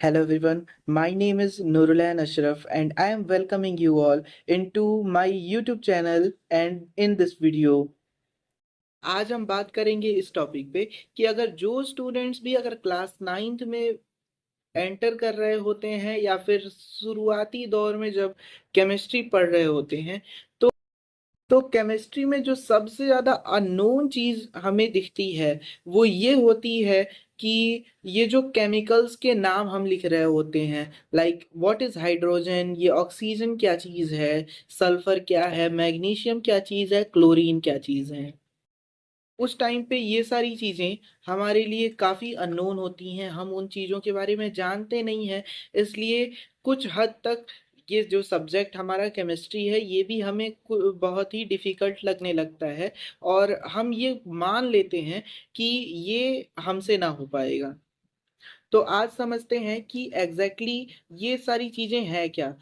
Hello everyone, my name is Nurulan Ashraf and I am welcoming you all into my YouTube channel and in this video आज हम बात करेंगे इस topic पे कि अगर जो स्टूडेंट्स भी अगर क्लास 9th में एंटर कर रहे होते हैं या फिर शुरुआती दौर में जब केमिस्ट्री पढ़ रहे होते हैं तो केमिस्ट्री में जो सबसे ज़्यादा अननोन चीज़ हमें दिखती है वो ये होती है कि ये जो केमिकल्स के नाम हम लिख रहे होते हैं लाइक व्हाट इज़ हाइड्रोजन, ये ऑक्सीजन क्या चीज़ है, सल्फर क्या है, मैग्नीशियम क्या चीज़ है, क्लोरीन क्या चीज़ है। उस टाइम पे ये सारी चीज़ें हमारे लिए काफ़ी अननोन होती हैं, हम उन चीज़ों के बारे में जानते नहीं हैं, इसलिए कुछ हद तक ये जो सब्जेक्ट हमारा केमिस्ट्री है ये भी हमें बहुत ही डिफ़िकल्ट लगने लगता है और हम ये मान लेते हैं कि ये हमसे ना हो पाएगा। तो आज समझते हैं कि एग्जैक्टली ये सारी चीज़ें हैं क्या।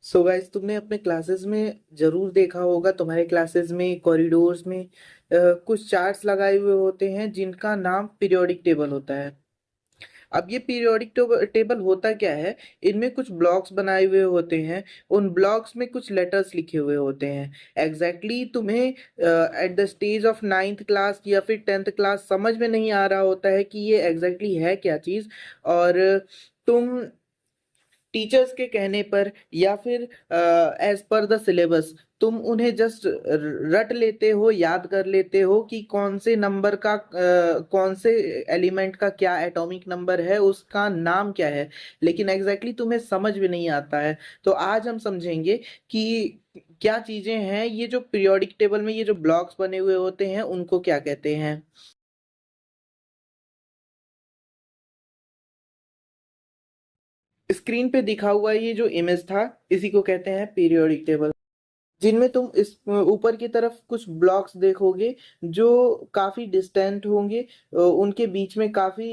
सो गाइस, तुमने अपने क्लासेस में जरूर देखा होगा, तुम्हारे क्लासेस में कॉरिडोर्स में कुछ चार्ट्स लगाए हुए होते हैं जिनका नाम पीरियोडिक टेबल होता है। अब ये पीरियोडिक टेबल होता क्या है, इनमें कुछ ब्लॉक्स बनाए हुए होते हैं, उन ब्लॉक्स में कुछ लेटर्स लिखे हुए होते हैं। तुम्हें at the stage of 9th class या फिर 10th क्लास समझ में नहीं आ रहा होता है कि ये है क्या चीज़। और तुम टीचर्स के कहने पर या फिर एज पर द सिलेबस तुम उन्हें जस्ट रट लेते हो, याद कर लेते हो कि कौन से नंबर का कौन से एलिमेंट का क्या एटॉमिक नंबर है, उसका नाम क्या है, लेकिन तुम्हें समझ में नहीं आता है। तो आज हम समझेंगे कि क्या चीजें हैं, ये जो पीरियोडिक टेबल में ये जो ब्लॉक्स बने हुए होते हैं उनको क्या कहते हैं। स्क्रीन पे दिखा हुआ ये जो इमेज था इसी को कहते हैं पीरियोडिक टेबल, जिनमें तुम इस ऊपर की तरफ कुछ ब्लॉक्स देखोगे जो काफी डिस्टेंट होंगे, उनके बीच में काफी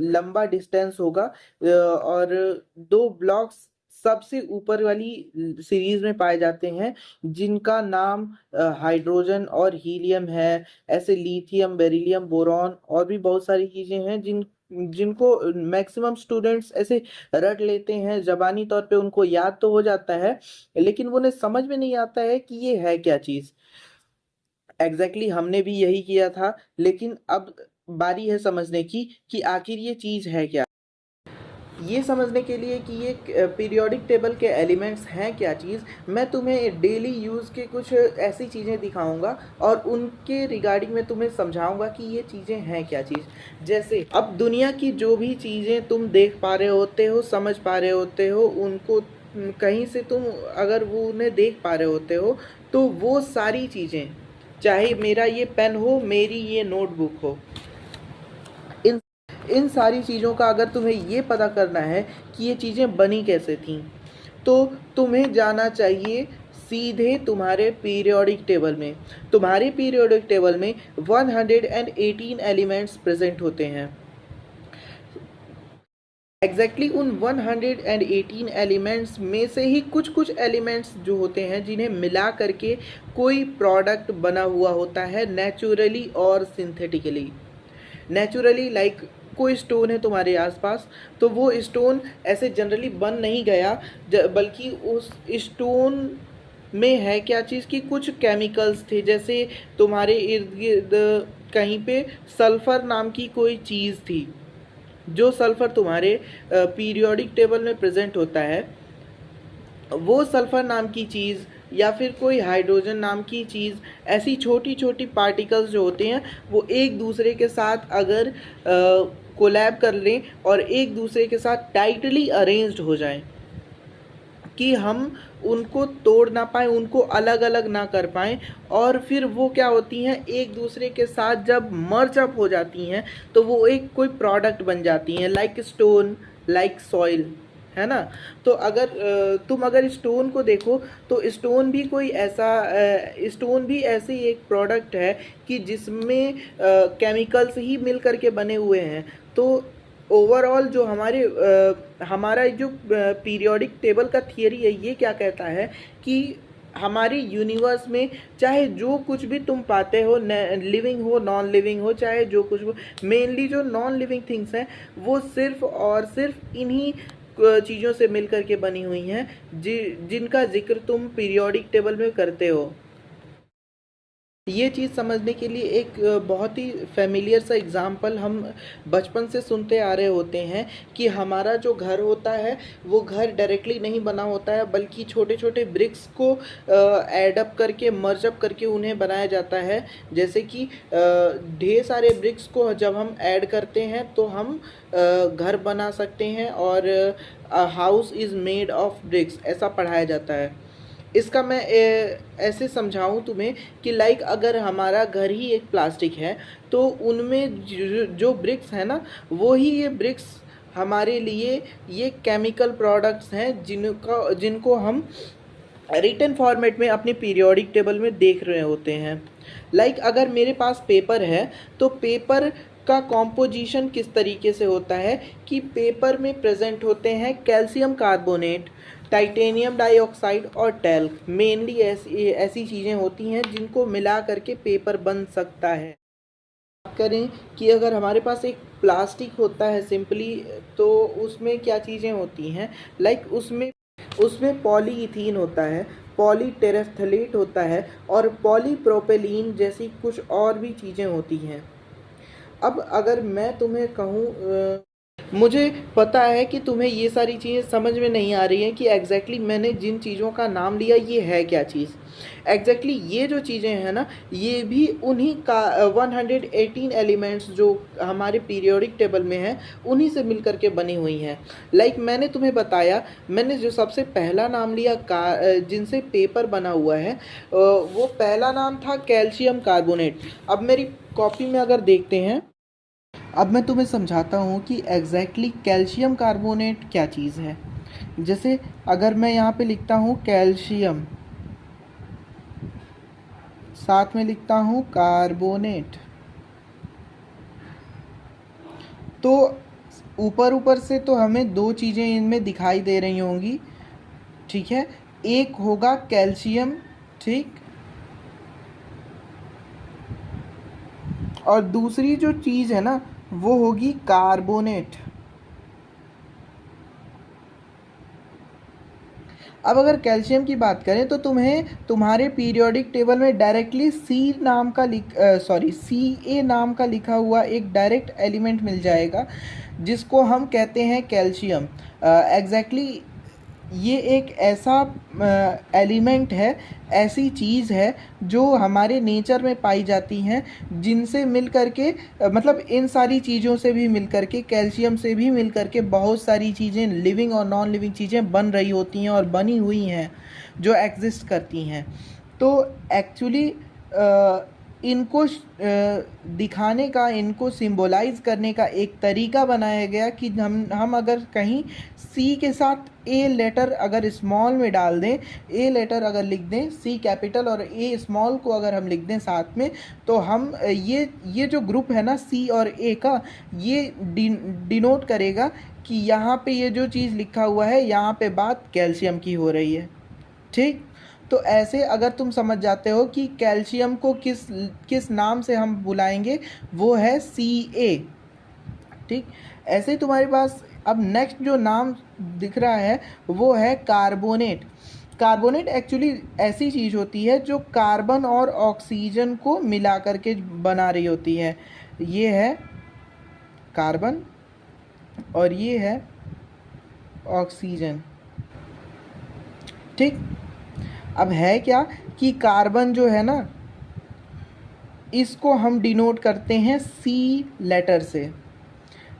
लंबा डिस्टेंस होगा, और दो ब्लॉक्स सबसे ऊपर वाली सीरीज में पाए जाते हैं जिनका नाम हाइड्रोजन और हीलियम है। ऐसे लिथियम, बेरिलियम, बोरॉन और भी बहुत सारी चीजें हैं जिनको मैक्सिमम स्टूडेंट्स ऐसे रट लेते हैं, जबानी तौर पे उनको याद तो हो जाता है लेकिन वो उन्हें समझ में नहीं आता है कि ये है क्या चीज। हमने भी यही किया था, लेकिन अब बारी है समझने की कि आखिर ये चीज है क्या। ये समझने के लिए कि ये पीरियोडिक टेबल के एलिमेंट्स हैं क्या चीज़, मैं तुम्हें डेली यूज़ के कुछ ऐसी चीज़ें दिखाऊंगा और उनके रिगार्डिंग में तुम्हें समझाऊंगा कि ये चीज़ें हैं क्या चीज़। जैसे अब दुनिया की जो भी चीज़ें तुम देख पा रहे होते हो, समझ पा रहे होते हो, उनको कहीं से तुम अगर वो उन्हें देख पा रहे होते हो तो वो सारी चीज़ें, चाहे मेरा ये पेन हो, मेरी ये नोटबुक हो, इन इन सारी चीज़ों का अगर तुम्हें ये पता करना है कि ये चीज़ें बनी कैसे थीं तो तुम्हें जाना चाहिए सीधे तुम्हारे पीरियोडिक टेबल में। तुम्हारे पीरियोडिक टेबल में 118 एलिमेंट्स प्रेजेंट होते हैं। उन 118 एलिमेंट्स में से ही कुछ कुछ एलिमेंट्स जो होते हैं जिन्हें मिला करके कोई प्रोडक्ट बना हुआ होता है, नेचुरली और सिंथेटिकली। नेचुरली लाइक कोई स्टोन है तुम्हारे आसपास तो वो स्टोन ऐसे जनरली बन नहीं गया, बल्कि उस स्टोन में है क्या चीज़ की कुछ केमिकल्स थे। जैसे तुम्हारे इर्द गिर्द कहीं पे सल्फ़र नाम की कोई चीज़ थी, जो सल्फ़र तुम्हारे पीरियोडिक टेबल में प्रेजेंट होता है, वो सल्फ़र नाम की चीज़ या फिर कोई हाइड्रोजन नाम की चीज़, ऐसी छोटी छोटी पार्टिकल्स जो होते हैं वो एक दूसरे के साथ अगर कोलैब कर लें और एक दूसरे के साथ टाइटली अरेंज्ड हो जाएं कि हम उनको तोड़ ना पाएँ, उनको अलग अलग ना कर पाएँ, और फिर वो क्या होती हैं एक दूसरे के साथ जब मर्ज अप हो जाती हैं तो वो एक कोई प्रोडक्ट बन जाती हैं, लाइक स्टोन, लाइक सॉइल, है ना। तो अगर तुम अगर स्टोन को देखो तो स्टोन भी कोई ऐसा स्टोन भी ऐसे ही एक प्रोडक्ट है कि जिसमें केमिकल्स ही मिल करके बने हुए हैं। तो ओवरऑल जो हमारा जो पीरियोडिक टेबल का थियरी है ये क्या कहता है कि हमारी यूनिवर्स में चाहे जो कुछ भी तुम पाते हो, लिविंग हो नॉन लिविंग हो, चाहे जो कुछ हो, मेनली जो नॉन लिविंग थिंग्स हैं वो सिर्फ और सिर्फ इन्हीं चीज़ों से मिल करके बनी हुई हैं जिनका जिक्र तुम पीरियोडिक टेबल में करते हो। ये चीज़ समझने के लिए एक बहुत ही फेमिलियर सा एग्ज़ाम्पल हम बचपन से सुनते आ रहे होते हैं कि हमारा जो घर होता है वो घर डायरेक्टली नहीं बना होता है, बल्कि छोटे छोटे ब्रिक्स को ऐड अप करके, मर्ज अप करके उन्हें बनाया जाता है। जैसे कि ढेर सारे ब्रिक्स को जब हम ऐड करते हैं तो हम घर बना सकते हैं, और house is made of BRICS ऐसा पढ़ाया जाता है। इसका मैं ऐसे समझाऊं तुम्हें कि लाइक अगर हमारा घर ही एक प्लास्टिक है तो उनमें जो ब्रिक्स है ना, वो ही ये ब्रिक्स हमारे लिए ये केमिकल प्रोडक्ट्स हैं जिनको हम रिटन फॉर्मेट में अपने पीरियोडिक टेबल में देख रहे होते हैं। लाइक अगर मेरे पास पेपर है तो पेपर का कॉम्पोजिशन किस तरीके से होता है कि पेपर में प्रेजेंट होते हैं कैल्शियम कार्बोनेट, टाइटेनियम डाइऑक्साइड और टैल्क। मेनली ऐसी चीज़ें होती हैं जिनको मिला करके पेपर बन सकता है। बात करें कि अगर हमारे पास एक प्लास्टिक होता है सिंपली, तो उसमें क्या चीज़ें होती हैं, लाइक उसमें पॉलीइथीन होता है, पॉलीटेरेफ्थलेट होता है और पॉलीप्रोपेलीन जैसी कुछ और भी चीज़ें होती हैं। अब अगर मैं तुम्हें कहूँ, मुझे पता है कि तुम्हें ये सारी चीज़ें समझ में नहीं आ रही हैं कि एग्जैक्टली मैंने जिन चीज़ों का नाम लिया ये है क्या चीज़। एग्जैक्टली ये जो चीज़ें हैं ना, ये भी उन्हीं का 118 एलिमेंट्स जो हमारे पीरियोडिक टेबल में हैं उन्हीं से मिल करके बनी हुई हैं। लाइक मैंने तुम्हें बताया, मैंने जो सबसे पहला नाम लिया जिनसे पेपर बना हुआ है, वो पहला नाम था कैल्शियम कार्बोनेट। अब मेरी कॉपी में अगर देखते हैं, अब मैं तुम्हें समझाता हूँ कि एग्जैक्टली कैल्शियम कार्बोनेट क्या चीज़ है। जैसे अगर मैं यहाँ पे लिखता हूँ कैल्शियम, साथ में लिखता हूँ कार्बोनेट, तो ऊपर ऊपर से तो हमें दो चीज़ें इनमें दिखाई दे रही होंगी, ठीक है। एक होगा कैल्शियम, ठीक, और दूसरी जो चीज़ है ना वो होगी कार्बोनेट। अब अगर कैल्शियम की बात करें तो तुम्हें तुम्हारे पीरियोडिक टेबल में डायरेक्टली सी ए नाम का लिखा हुआ एक डायरेक्ट एलिमेंट मिल जाएगा जिसको हम कहते हैं कैल्शियम। एग्जैक्टली ये एक ऐसा एलिमेंट है, ऐसी चीज़ है जो हमारे नेचर में पाई जाती हैं, जिनसे मिल करके मतलब इन सारी चीज़ों से भी मिल करके, कैल्शियम से भी मिल करके बहुत सारी चीज़ें, लिविंग और नॉन लिविंग चीज़ें बन रही होती हैं और बनी हुई हैं जो एग्जिस्ट करती हैं। तो एक्चुअली इनको दिखाने का, इनको सिंबलाइज करने का एक तरीका बनाया गया कि हम अगर कहीं सी के साथ ए लेटर अगर स्मॉल में डाल दें, ए लेटर अगर लिख दें, सी कैपिटल और ए स्मॉल को अगर हम लिख दें साथ में, तो हम ये जो ग्रुप है ना सी और ए का, ये डिनोट करेगा कि यहाँ पे ये जो चीज़ लिखा हुआ है यहाँ पे बात कैल्शियम की हो रही है, ठीक। तो ऐसे अगर तुम समझ जाते हो कि कैल्शियम को किस नाम से हम बुलाएंगे, वो है Ca, ठीक। ऐसे ही तुम्हारे पास अब नेक्स्ट जो नाम दिख रहा है वो है कार्बोनेट। कार्बोनेट एक्चुअली ऐसी चीज़ होती है जो कार्बन और ऑक्सीजन को मिला करके बना रही होती है। ये है कार्बन और ये है ऑक्सीजन, ठीक। अब है क्या कि कार्बन जो है ना, इसको हम डिनोट करते हैं सी लेटर से।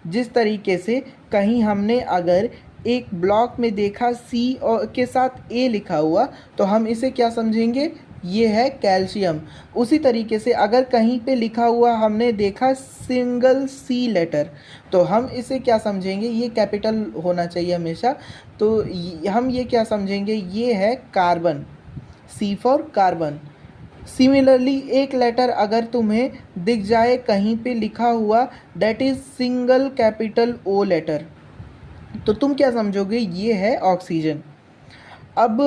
जिस तरीके से कहीं हमने अगर एक ब्लॉक में देखा सी और के साथ ए लिखा हुआ, तो हम इसे क्या समझेंगे, ये है कैल्शियम। उसी तरीके से अगर कहीं पे लिखा हुआ हमने देखा सिंगल सी लेटर, तो हम इसे क्या समझेंगे, ये कैपिटल होना चाहिए हमेशा, तो हम ये क्या समझेंगे, ये है carbon, C for carbon. Similarly एक लेटर अगर तुम्हें दिख जाए कहीं पे लिखा हुआ that is single capital O letter, तो तुम क्या समझोगे, ये है ऑक्सीजन। अब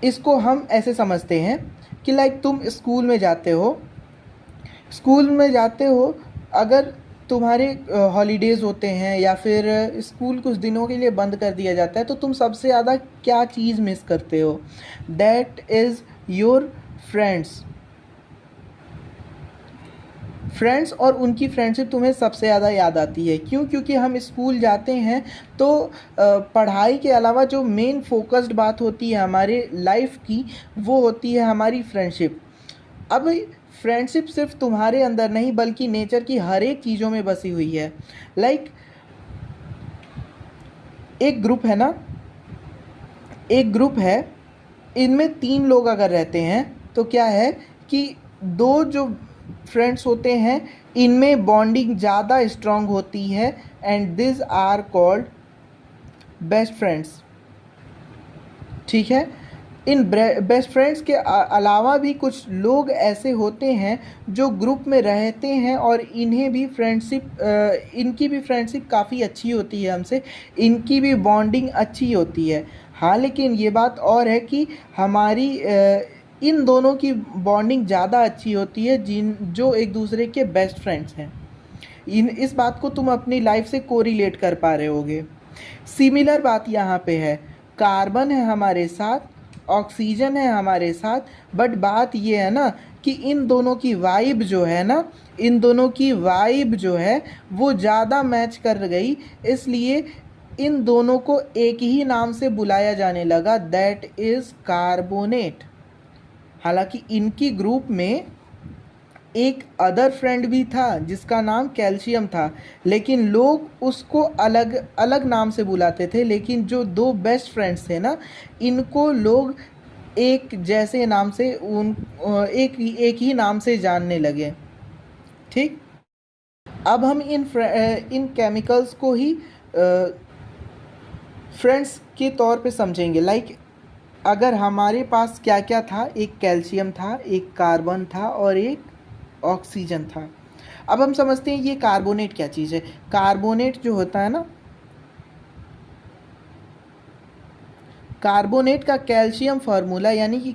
इसको हम ऐसे समझते हैं कि लाइक तुम स्कूल में जाते हो, अगर तुम्हारे हॉलीडेज़ होते हैं या फिर स्कूल कुछ दिनों के लिए बंद कर दिया जाता है, तो तुम सबसे ज़्यादा क्या चीज़ मिस करते हो? That is your friends. Friends और उनकी फ्रेंडशिप तुम्हें सबसे ज़्यादा याद आती है। क्यों? क्योंकि हम स्कूल जाते हैं तो पढ़ाई के अलावा जो मेन फोकस्ड बात होती है हमारे लाइफ की, वो होती है हमारी फ्रेंडशिप। अब फ्रेंडशिप सिर्फ तुम्हारे अंदर नहीं बल्कि नेचर की हर एक चीज़ों में बसी हुई है। लाइक एक ग्रुप है ना, एक ग्रुप है, इनमें 3 लोग अगर रहते हैं तो क्या है कि 2 जो फ्रेंड्स होते हैं इनमें बॉन्डिंग ज़्यादा स्ट्रांग होती है and this are called best friends. ठीक है। इन बेस्ट फ्रेंड्स के अलावा भी कुछ लोग ऐसे होते हैं जो ग्रुप में रहते हैं और इन्हें भी इनकी भी फ्रेंडशिप काफ़ी अच्छी होती है हमसे, इनकी भी बॉन्डिंग अच्छी होती है। हाँ, लेकिन ये बात और है कि हमारी इन दोनों की बॉन्डिंग ज़्यादा अच्छी होती है जो एक दूसरे के बेस्ट फ्रेंड्स हैं। इस बात को तुम अपनी लाइफ से कोरिलेट कर पा रहे होगे। सिमिलर बात यहाँ पे है, कार्बन है हमारे साथ, ऑक्सीजन है हमारे साथ, बट बात ये है ना कि इन दोनों की वाइब जो है ना, वो ज़्यादा मैच कर गई, इसलिए इन दोनों को एक ही नाम से बुलाया जाने लगा, दैट इज़ कार्बोनेट। हालांकि इनकी ग्रुप में एक अदर फ्रेंड भी था जिसका नाम कैल्शियम था, लेकिन लोग उसको अलग अलग नाम से बुलाते थे। लेकिन जो 2 बेस्ट फ्रेंड्स थे ना, इनको लोग एक जैसे नाम से एक ही नाम से जानने लगे। ठीक। अब हम इन केमिकल्स को ही फ्रेंड्स के तौर पे समझेंगे। लाइक अगर हमारे पास क्या क्या था, एक कैल्शियम था, एक कार्बन था और एक ऑक्सीजन था। अब हम समझते हैं ये कार्बोनेट क्या चीज़ है। कार्बोनेट जो होता है ना, कार्बोनेट का कैल्शियम फार्मूला यानी कि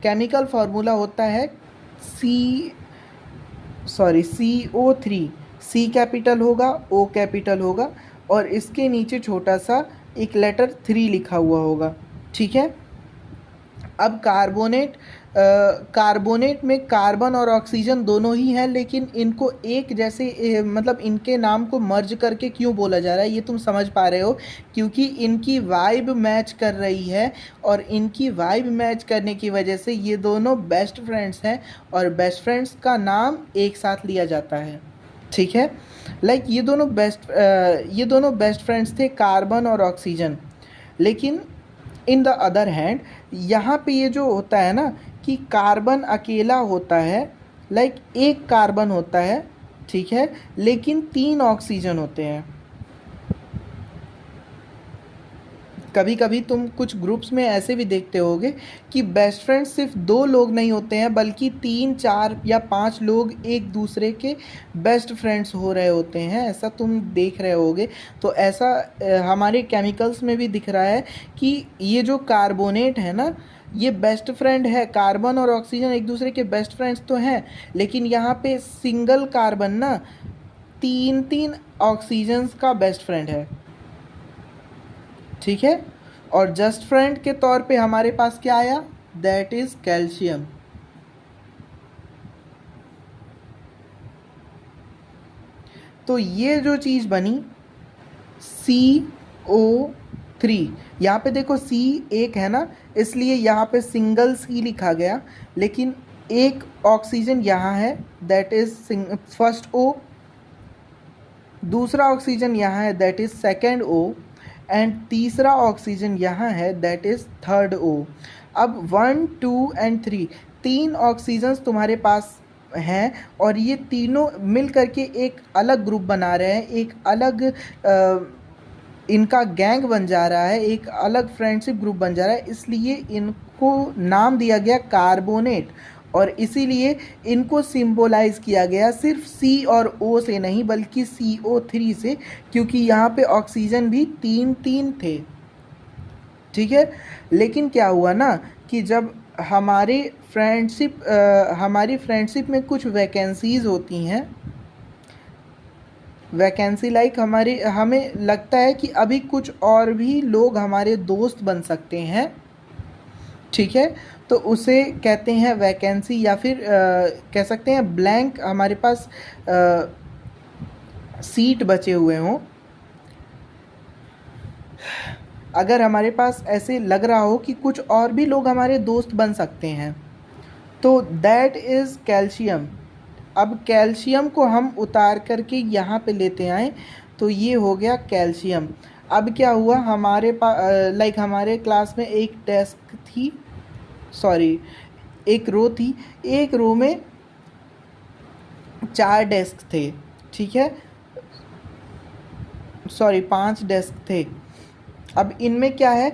केमिकल फार्मूला होता है CO3। C कैपिटल होगा, O कैपिटल होगा और इसके नीचे छोटा सा एक लेटर 3 लिखा हुआ होगा। ठीक है। अब कार्बोनेट में कार्बन और ऑक्सीजन दोनों ही हैं, लेकिन इनको एक जैसे मतलब इनके नाम को मर्ज करके क्यों बोला जा रहा है ये तुम समझ पा रहे हो, क्योंकि इनकी वाइब मैच कर रही है और इनकी वाइब मैच करने की वजह से ये दोनों बेस्ट फ्रेंड्स हैं और बेस्ट फ्रेंड्स का नाम एक साथ लिया जाता है। ठीक है। लाइक ये दोनों बेस्ट फ्रेंड्स थे, कार्बन और ऑक्सीजन। लेकिन इन द अदर हैंड यहाँ पे ये जो होता है ना कि कार्बन अकेला होता है, लाइक एक कार्बन होता है, ठीक है, लेकिन 3 ऑक्सीजन होते हैं। कभी कभी तुम कुछ ग्रुप्स में ऐसे भी देखते होगे कि बेस्ट फ्रेंड्स सिर्फ 2 लोग नहीं होते हैं बल्कि 3, 4 या 5 लोग एक दूसरे के बेस्ट फ्रेंड्स हो रहे होते हैं, ऐसा तुम देख रहे होगे। तो ऐसा हमारे केमिकल्स में भी दिख रहा है कि ये जो कार्बोनेट है ना, ये बेस्ट फ्रेंड है। कार्बन और ऑक्सीजन एक दूसरे के बेस्ट फ्रेंड्स तो हैं, लेकिन यहाँ पे सिंगल कार्बन ना 3 ऑक्सीजन्स का बेस्ट फ्रेंड है। ठीक है। और जस्ट फ्रेंड के तौर पे हमारे पास क्या आया, दैट इज कैल्शियम। तो ये जो चीज़ बनी CO3, यहाँ पे देखो C एक है ना, इसलिए यहाँ पे सिंगल C लिखा गया, लेकिन एक ऑक्सीजन यहाँ है, दैट इज फर्स्ट O, दूसरा ऑक्सीजन यहाँ है, that is second O, and तीसरा ऑक्सीजन यहाँ है, दैट इज थर्ड O। अब 1, 2 एंड 3 ऑक्सीजन्स तुम्हारे पास हैं और ये तीनों मिल करके एक अलग ग्रुप बना रहे हैं, एक अलग इनका गैंग बन जा रहा है, एक अलग फ्रेंडशिप ग्रुप बन जा रहा है, इसलिए इनको नाम दिया गया कार्बोनेट। और इसीलिए इनको सिंबलाइज किया गया सिर्फ C और O से नहीं बल्कि CO3 से, क्योंकि यहाँ पे ऑक्सीजन भी 3 थे। ठीक है। लेकिन क्या हुआ ना कि जब हमारी फ्रेंडशिप में कुछ वैकेंसीज होती हैं, वैकेंसी लाइक हमें लगता है कि अभी कुछ और भी लोग हमारे दोस्त बन सकते हैं, ठीक है। तो उसे कहते हैं वैकेंसी, या फिर कह सकते हैं ब्लैंक, हमारे पास सीट बचे हुए हों। अगर हमारे पास ऐसे लग रहा हो कि कुछ और भी लोग हमारे दोस्त बन सकते हैं, तो दैट इज़ कैल्शियम। अब कैल्शियम को हम उतार करके यहाँ पे लेते आए, तो ये हो गया कैल्शियम। अब क्या हुआ, हमारे पास लाइक हमारे क्लास में एक डेस्क थी, सॉरी एक रो थी, एक रो में 4 डेस्क थे, ठीक है, सॉरी 5 डेस्क थे। अब इनमें क्या है,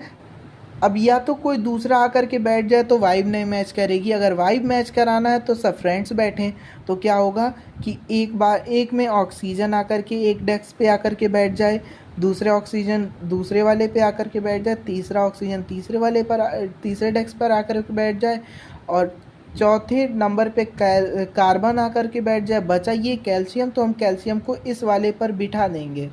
अब या तो कोई दूसरा आकर के बैठ जाए तो वाइब नहीं मैच करेगी, अगर वाइब मैच कराना है तो सब फ्रेंड्स बैठें, तो क्या होगा कि एक में ऑक्सीजन आकर के एक डेस्क पे आकर के बैठ जाए, दूसरे ऑक्सीजन दूसरे वाले पे आकर के बैठ जाए, तीसरा ऑक्सीजन तीसरे डेस्क पर आकर के बैठ जाए, और चौथे नंबर पे कार्बन आकर के बैठ जाए। बचा ये कैल्शियम, तो हम कैल्शियम को इस वाले पर बिठा देंगे।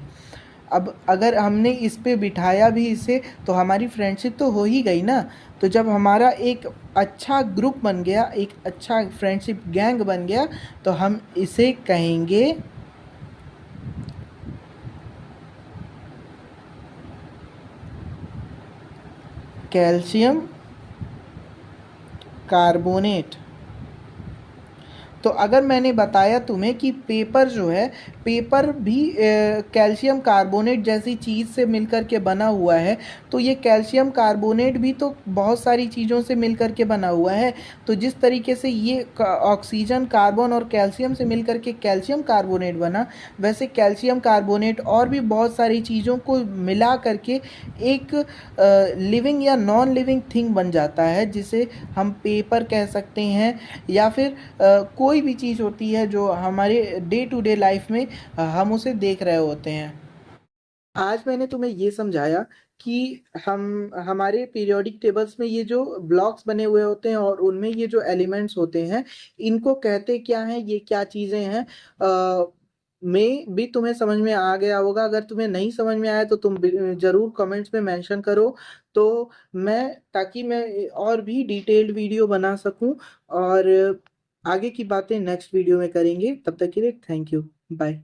अब अगर हमने इस पे बिठाया भी इसे, तो हमारी फ्रेंडशिप तो हो ही गई ना। तो जब हमारा एक अच्छा ग्रुप बन गया, एक अच्छा फ्रेंडशिप गैंग बन गया, तो हम इसे कहेंगे कैल्शियम कार्बोनेट। तो अगर मैंने बताया तुम्हें कि पेपर जो है, पेपर भी कैल्शियम कार्बोनेट जैसी चीज़ से मिलकर के बना हुआ है, तो ये कैल्शियम कार्बोनेट भी तो बहुत सारी चीज़ों से मिलकर के बना हुआ है। तो जिस तरीके से ये ऑक्सीजन, कार्बन और कैल्शियम से मिलकर के कैल्शियम कार्बोनेट बना, वैसे कैल्शियम कार्बोनेट और भी बहुत सारी चीज़ों को मिला करके एक लिविंग या नॉन लिविंग थिंग बन जाता है, जिसे हम पेपर कह सकते हैं, या फिर कोई भी चीज़ होती है जो हमारे डे टू डे लाइफ में हम उसे देख रहे होते हैं। आज मैंने तुम्हें ये समझाया कि हम हमारे पीरियोडिक टेबल्स में ये जो ब्लॉक्स बने हुए होते हैं और उनमें ये जो एलिमेंट्स होते हैं, इनको कहते क्या हैं, ये क्या चीज़ें हैं, में भी तुम्हें समझ में आ गया होगा। अगर तुम्हें नहीं समझ में आया तो तुम ज़रूर कमेंट्स में मेंशन करो, तो ताकि मैं और भी डिटेल्ड वीडियो बना सकूं, और आगे की बातें नेक्स्ट वीडियो में करेंगे। तब तक के लिए थैंक यू, बाय।